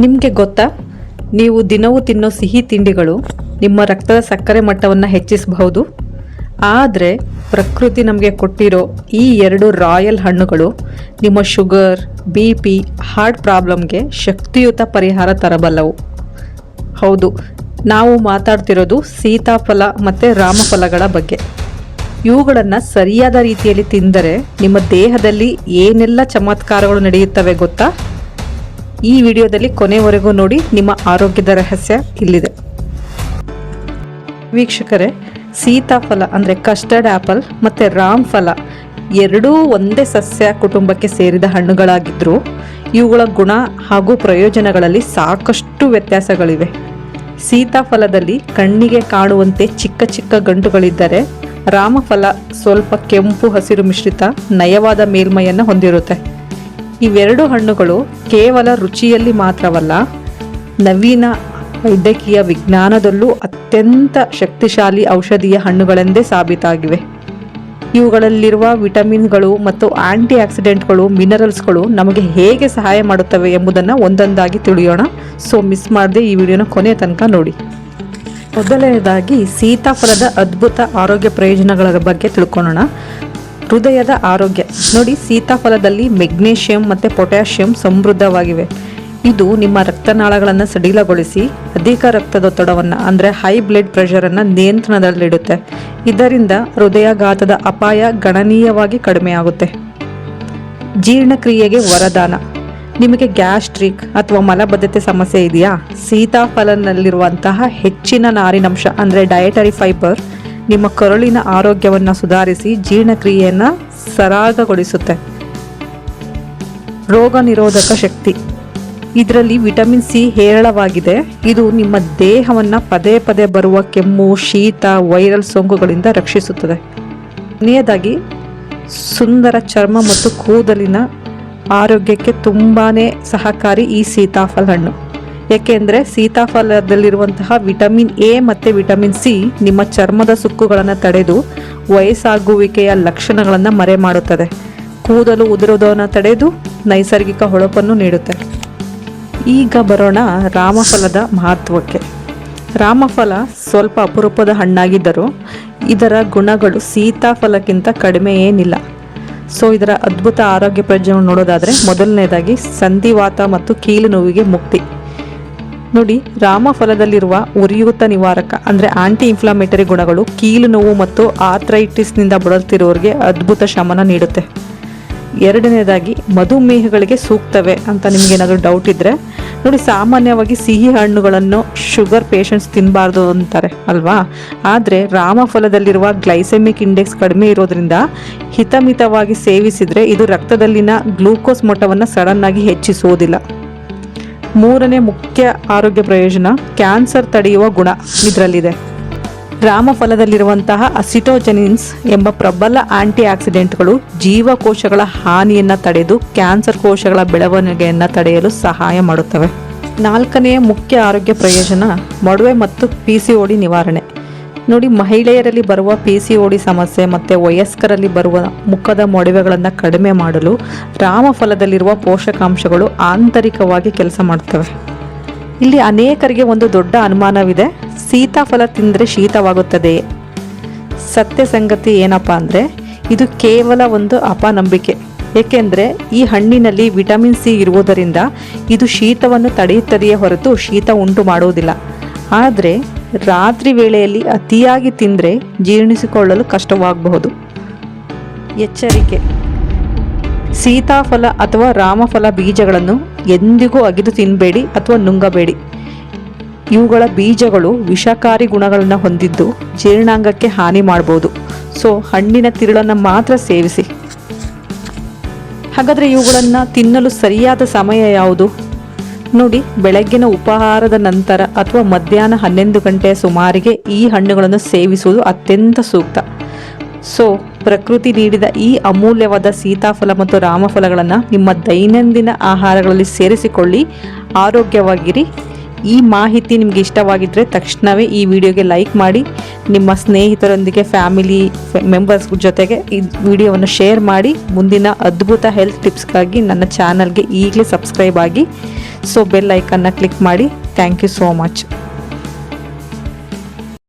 ನಿಮಗೆ ಗೊತ್ತಾ, ನೀವು ದಿನವೂ ತಿನ್ನೋ ಸಿಹಿ ತಿಂಡಿಗಳು ನಿಮ್ಮ ರಕ್ತದ ಸಕ್ಕರೆ ಮಟ್ಟವನ್ನು ಹೆಚ್ಚಿಸಬಹುದು. ಆದರೆ ಪ್ರಕೃತಿ ನಮಗೆ ಕೊಟ್ಟಿರೋ ಈ 2 ರಾಯಲ್ ಹಣ್ಣುಗಳು ನಿಮ್ಮ ಶುಗರ್, BP, ಹಾರ್ಟ್ ಪ್ರಾಬ್ಲಮ್ಗೆ ಶಕ್ತಿಯುತ ಪರಿಹಾರ ತರಬಲ್ಲವು. ಹೌದು, ನಾವು ಮಾತಾಡ್ತಿರೋದು ಸೀತಾಫಲ ಮತ್ತು ರಾಮಫಲಗಳ ಬಗ್ಗೆ. ಇವುಗಳನ್ನು ಸರಿಯಾದ ರೀತಿಯಲ್ಲಿ ತಿಂದರೆ ನಿಮ್ಮ ದೇಹದಲ್ಲಿ ಏನೆಲ್ಲ ಚಮತ್ಕಾರಗಳು ನಡೆಯುತ್ತವೆ ಗೊತ್ತಾ? ಈ ವಿಡಿಯೋದಲ್ಲಿ ಕೊನೆವರೆಗೂ ನೋಡಿ. ನಿಮ್ಮ ಆರೋಗ್ಯದ ರಹಸ್ಯ ಇಲ್ಲಿದೆ. ವೀಕ್ಷಕರೇ, ಸೀತಾಫಲ ಅಂದರೆ ಕಸ್ಟರ್ಡ್ ಆ್ಯಪಲ್ ಮತ್ತು ರಾಮಫಲ ಎರಡೂ ಒಂದೇ ಸಸ್ಯ ಕುಟುಂಬಕ್ಕೆ ಸೇರಿದ ಹಣ್ಣುಗಳಾಗಿದ್ದರೂ ಇವುಗಳ ಗುಣ ಹಾಗೂ ಪ್ರಯೋಜನಗಳಲ್ಲಿ ಸಾಕಷ್ಟು ವ್ಯತ್ಯಾಸಗಳಿವೆ. ಸೀತಾಫಲದಲ್ಲಿ ಕಣ್ಣಿಗೆ ಕಾಣುವಂತೆ ಚಿಕ್ಕ ಚಿಕ್ಕ ಗಂಟುಗಳಿದ್ದರೆ, ರಾಮಫಲ ಸ್ವಲ್ಪ ಕೆಂಪು ಹಸಿರು ಮಿಶ್ರಿತ ನಯವಾದ ಮೇಲ್ಮೈಯನ್ನು ಹೊಂದಿರುತ್ತೆ. ಇವೆರಡು ಹಣ್ಣುಗಳು ಕೇವಲ ರುಚಿಯಲ್ಲಿ ಮಾತ್ರವಲ್ಲ, ನವೀನ ವೈದ್ಯಕೀಯ ವಿಜ್ಞಾನದಲ್ಲೂ ಅತ್ಯಂತ ಶಕ್ತಿಶಾಲಿ ಔಷಧೀಯ ಹಣ್ಣುಗಳೆಂದೇ ಸಾಬೀತಾಗಿವೆ. ಇವುಗಳಲ್ಲಿರುವ ವಿಟಮಿನ್ಗಳು ಮತ್ತು ಆಂಟಿ ಆಕ್ಸಿಡೆಂಟ್ಗಳು, ಮಿನರಲ್ಸ್ಗಳು ನಮಗೆ ಹೇಗೆ ಸಹಾಯ ಮಾಡುತ್ತವೆ ಎಂಬುದನ್ನು ಒಂದೊಂದಾಗಿ ತಿಳಿಯೋಣ. ಸೊ ಮಿಸ್ ಮಾಡದೆ ಈ ವಿಡಿಯೋನ ಕೊನೆಯ ತನಕ ನೋಡಿ. ಮೊದಲನೇದಾಗಿ ಸೀತಾಫಲದ ಅದ್ಭುತ ಆರೋಗ್ಯ ಪ್ರಯೋಜನಗಳ ಬಗ್ಗೆ ತಿಳ್ಕೊಳ್ಳೋಣ. ಹೃದಯದ ಆರೋಗ್ಯ ನೋಡಿ, ಸೀತಾಫಲದಲ್ಲಿ ಮೆಗ್ನೀಷಿಯಂ ಮತ್ತು ಪೊಟ್ಯಾಷಿಯಂ ಸಮೃದ್ಧವಾಗಿವೆ. ಇದು ನಿಮ್ಮ ರಕ್ತನಾಳಗಳನ್ನು ಸಡಿಲಗೊಳಿಸಿ ಅಧಿಕ ರಕ್ತದೊತ್ತಡವನ್ನು ಅಂದರೆ ಹೈ ಬ್ಲಡ್ ಪ್ರೆಷರನ್ನು ನಿಯಂತ್ರಣದಲ್ಲಿಡುತ್ತೆ. ಇದರಿಂದ ಹೃದಯಾಘಾತದ ಅಪಾಯ ಗಣನೀಯವಾಗಿ ಕಡಿಮೆಯಾಗುತ್ತೆ. ಜೀರ್ಣಕ್ರಿಯೆಗೆ ವರದಾನ. ನಿಮಗೆ ಗ್ಯಾಸ್ಟ್ರಿಕ್ ಅಥವಾ ಮಲಬದ್ಧತೆ ಸಮಸ್ಯೆ ಇದೆಯಾ? ಸೀತಾಫಲನಲ್ಲಿರುವಂತಹ ಹೆಚ್ಚಿನ ನಾರಿನಂಶ ಅಂದರೆ ಡಯಟರಿ ಫೈಬರ್ ನಿಮ್ಮ ಕರುಳಿನ ಆರೋಗ್ಯವನ್ನು ಸುಧಾರಿಸಿ ಜೀರ್ಣಕ್ರಿಯೆಯನ್ನು ಸರಾಗಗೊಳಿಸುತ್ತೆ. ರೋಗ ನಿರೋಧಕ ಶಕ್ತಿ. ಇದರಲ್ಲಿ ವಿಟಮಿನ್ ಸಿ ಹೇರಳವಾಗಿದೆ. ಇದು ನಿಮ್ಮ ದೇಹವನ್ನು ಪದೇ ಪದೇ ಬರುವ ಕೆಮ್ಮು, ಶೀತ, ವೈರಲ್ ಸೋಂಕುಗಳಿಂದ ರಕ್ಷಿಸುತ್ತದೆ. ಕೊನೆಯದಾಗಿ ಸುಂದರ ಚರ್ಮ ಮತ್ತು ಕೂದಲಿನ ಆರೋಗ್ಯಕ್ಕೆ ತುಂಬಾ ಸಹಕಾರಿ ಈ ಸೀತಾಫಲ ಹಣ್ಣು. ಏಕೆಂದರೆ ಸೀತಾಫಲದಲ್ಲಿರುವಂತಹ ವಿಟಮಿನ್ ಎ ಮತ್ತು ವಿಟಮಿನ್ ಸಿ ನಿಮ್ಮ ಚರ್ಮದ ಸುಕ್ಕುಗಳನ್ನು ತಡೆದು ವಯಸ್ಸಾಗುವಿಕೆಯ ಲಕ್ಷಣಗಳನ್ನು ಮರೆಮಾಡುತ್ತದೆ. ಕೂದಲು ಉದುರುವುದನ್ನು ತಡೆದು ನೈಸರ್ಗಿಕ ಹೊಳಪನ್ನು ನೀಡುತ್ತೆ. ಈಗ ಬರೋಣ ರಾಮಫಲದ ಮಹತ್ವಕ್ಕೆ. ರಾಮಫಲ ಸ್ವಲ್ಪ ಅಪರೂಪದ ಹಣ್ಣಾಗಿದ್ದರೂ ಇದರ ಗುಣಗಳು ಸೀತಾಫಲಕ್ಕಿಂತ ಕಡಿಮೆ ಏನಿಲ್ಲ. ಸೊ ಇದರ ಅದ್ಭುತ ಆರೋಗ್ಯ ಪ್ರಯೋಜನ ನೋಡೋದಾದರೆ, ಮೊದಲನೇದಾಗಿ ಸಂಧಿವಾತ ಮತ್ತು ಕೀಲು ನೋವಿಗೆ ಮುಕ್ತಿ. ನೋಡಿ, ರಾಮಫಲದಲ್ಲಿರುವ ಉರಿಯೂತ ನಿವಾರಕ ಅಂದರೆ ಆಂಟಿ ಇನ್ಫ್ಲಮೇಟರಿ ಗುಣಗಳು ಕೀಲು ನೋವು ಮತ್ತು ಆರ್ಥ್ರೈಟಿಸ್ನಿಂದ ಬಳಲ್ತಿರೋರಿಗೆ ಅದ್ಭುತ ಶಮನ ನೀಡುತ್ತೆ. ಎರಡನೇದಾಗಿ ಮಧುಮೇಹಗಳಿಗೆ ಸೂಕ್ತವೆ ಅಂತ ನಿಮಗೇನಾದರೂ ಡೌಟ್ ಇದ್ದರೆ ನೋಡಿ, ಸಾಮಾನ್ಯವಾಗಿ ಸಿಹಿ ಹಣ್ಣುಗಳನ್ನು ಶುಗರ್ ಪೇಷಂಟ್ಸ್ ತಿನ್ನಬಾರ್ದು ಅಂತಾರೆ ಅಲ್ವಾ? ಆದರೆ ರಾಮಫಲದಲ್ಲಿರುವ ಗ್ಲೈಸೆಮಿಕ್ ಇಂಡೆಕ್ಸ್ ಕಡಿಮೆ ಇರೋದ್ರಿಂದ ಹಿತಮಿತವಾಗಿ ಸೇವಿಸಿದರೆ ಇದು ರಕ್ತದಲ್ಲಿನ ಗ್ಲೂಕೋಸ್ ಮಟ್ಟವನ್ನು ಸಡನ್ನಾಗಿ ಹೆಚ್ಚಿಸುವುದಿಲ್ಲ. ಮೂರನೇ ಮುಖ್ಯ ಆರೋಗ್ಯ ಪ್ರಯೋಜನ ಕ್ಯಾನ್ಸರ್ ತಡೆಯುವ ಗುಣ ಇದರಲ್ಲಿದೆ. ರಾಮಫಲದಲ್ಲಿರುವಂತಹ ಅಸಿಟೋಜೆನಿನ್ಸ್ ಎಂಬ ಪ್ರಬಲ ಆಂಟಿ ಆಕ್ಸಿಡೆಂಟ್ಗಳು ಜೀವಕೋಶಗಳ ಹಾನಿಯನ್ನು ತಡೆದು ಕ್ಯಾನ್ಸರ್ ಕೋಶಗಳ ಬೆಳವಣಿಗೆಯನ್ನು ತಡೆಯಲು ಸಹಾಯ ಮಾಡುತ್ತವೆ. ನಾಲ್ಕನೆಯ ಮುಖ್ಯ ಆರೋಗ್ಯ ಪ್ರಯೋಜನ ಮೊಡವೆ ಮತ್ತು PCOD ನಿವಾರಣೆ. ನೋಡಿ, ಮಹಿಳೆಯರಲ್ಲಿ ಬರುವ PCOD ಸಮಸ್ಯೆ ಮತ್ತು ವಯಸ್ಕರಲ್ಲಿ ಬರುವ ಮುಖದ ಮೊಡವೆಗಳನ್ನು ಕಡಿಮೆ ಮಾಡಲು ರಾಮಫಲದಲ್ಲಿರುವ ಪೋಷಕಾಂಶಗಳು ಆಂತರಿಕವಾಗಿ ಕೆಲಸ ಮಾಡುತ್ತವೆ. ಇಲ್ಲಿ ಅನೇಕರಿಗೆ ಒಂದು ದೊಡ್ಡ ಅನುಮಾನವಿದೆ, ಸೀತಾಫಲ ತಿಂದರೆ ಶೀತವಾಗುತ್ತದೆಯೇ? ಸತ್ಯ ಸಂಗತಿ ಏನಪ್ಪ ಅಂದರೆ, ಇದು ಕೇವಲ ಒಂದು ಅಪನಂಬಿಕೆ. ಏಕೆಂದರೆ ಈ ಹಣ್ಣಿನಲ್ಲಿ ವಿಟಮಿನ್ ಸಿ ಇರುವುದರಿಂದ ಇದು ಶೀತವನ್ನು ತಡೆಯುತ್ತದೆಯೇ ಹೊರತು ಶೀತ ಉಂಟು ಮಾಡುವುದಿಲ್ಲ. ಆದರೆ ರಾತ್ರಿ ವೇಳೆಯಲ್ಲಿ ಅತಿಯಾಗಿ ತಿಂದರೆ ಜೀರ್ಣಿಸಿಕೊಳ್ಳಲು ಕಷ್ಟವಾಗಬಹುದು. ಎಚ್ಚರಿಕೆ: ಸೀತಾಫಲ ಅಥವಾ ರಾಮಫಲ ಬೀಜಗಳನ್ನು ಎಂದಿಗೂ ಅಗಿದು ತಿನ್ನಬೇಡಿ ಅಥವಾ ನುಂಗಬೇಡಿ. ಇವುಗಳ ಬೀಜಗಳು ವಿಷಕಾರಿ ಗುಣಗಳನ್ನು ಹೊಂದಿದ್ದು ಜೀರ್ಣಾಂಗಕ್ಕೆ ಹಾನಿ ಮಾಡಬಹುದು. ಸೊ ಹಣ್ಣಿನ ತಿರುಳನ್ನು ಮಾತ್ರ ಸೇವಿಸಿ. ಹಾಗಾದರೆ ಇವುಗಳನ್ನು ತಿನ್ನಲು ಸರಿಯಾದ ಸಮಯ ಯಾವುದು? ನೋಡಿ, ಬೆಳಗ್ಗಿನ ಉಪಹಾರದ ನಂತರ ಅಥವಾ ಮಧ್ಯಾಹ್ನ 11 ಗಂಟೆಯ ಸುಮಾರಿಗೆ ಈ ಹಣ್ಣುಗಳನ್ನು ಸೇವಿಸುವುದು ಅತ್ಯಂತ ಸೂಕ್ತ. ಸೊ ಪ್ರಕೃತಿ ನೀಡಿದ ಈ ಅಮೂಲ್ಯವಾದ ಸೀತಾಫಲ ಮತ್ತು ರಾಮಫಲಗಳನ್ನು ನಿಮ್ಮ ದೈನಂದಿನ ಆಹಾರಗಳಲ್ಲಿ ಸೇರಿಸಿಕೊಳ್ಳಿ. ಆರೋಗ್ಯವಾಗಿರಿ. ಈ ಮಾಹಿತಿ ನಿಮಗೆ ಇಷ್ಟವಾಗಿದ್ದರೆ ತಕ್ಷಣವೇ ಈ ವಿಡಿಯೋಗೆ ಲೈಕ್ ಮಾಡಿ, ನಿಮ್ಮ ಸ್ನೇಹಿತರೊಂದಿಗೆ, ಫ್ಯಾಮಿಲಿ ಮೆಂಬರ್ಸ್ ಜೊತೆಗೆ ಈ ವಿಡಿಯೋವನ್ನು ಶೇರ್ ಮಾಡಿ. ಮುಂದಿನ ಅದ್ಭುತ ಹೆಲ್ತ್ ಟಿಪ್ಸ್ಗಾಗಿ ನನ್ನ ಚಾನಲ್ಗೆ ಈಗಲೇ ಸಬ್ಸ್ಕ್ರೈಬ್ ಆಗಿ. ಸೊ ಬೆಲ್ ಐಕನ್ನ ಕ್ಲಿಕ್ ಮಾಡಿ. Thank you so much.